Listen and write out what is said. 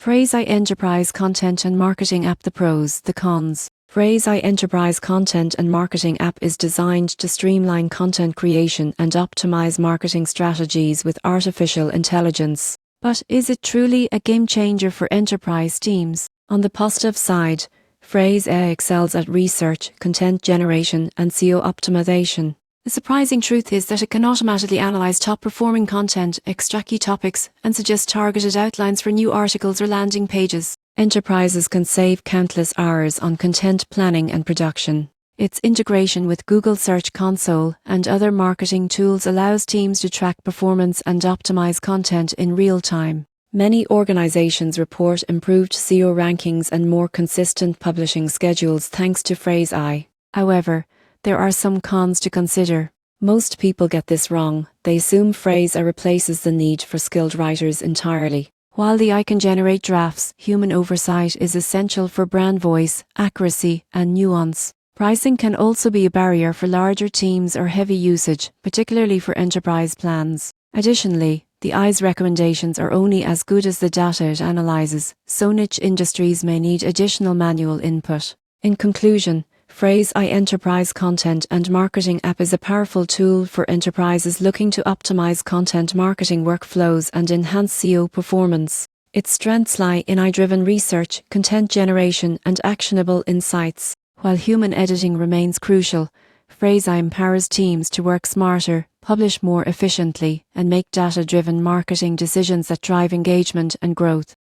Frase Enterprise Content and Marketing App. The pros, the cons. Frase Enterprise Content and Marketing App is designed to streamline content creation and optimize marketing strategies with artificial intelligence. But is it truly a game changer for enterprise teams? On the positive side, Frase excels at research, content generation, and SEO optimization. The surprising truth is that it can automatically analyze top-performing content, extract key topics, and suggest targeted outlines for new articles or landing pages. Enterprises can save countless hours on content planning and production. Its integration with Google Search Console and other marketing tools allows teams to track performance and optimize content in real time. Many organizations report improved SEO rankings and more consistent publishing schedules thanks to Frase. However, there are some cons to consider. Most people get this wrong. They assume Frase replaces the need for skilled writers entirely. While the AI can generate drafts, human oversight is essential for brand voice, accuracy, and nuance. Pricing can also be a barrier for larger teams or heavy usage, particularly for enterprise plans. Additionally, the AI's recommendations are only as good as the data it analyzes, so niche industries may need additional manual input. In conclusion, Frase Enterprise Content and Marketing App is a powerful tool for enterprises looking to optimize content marketing workflows and enhance SEO performance. Its strengths lie in AI-driven research, content generation, and actionable insights. While human editing remains crucial, Frase empowers teams to work smarter, publish more efficiently, and make data-driven marketing decisions that drive engagement and growth.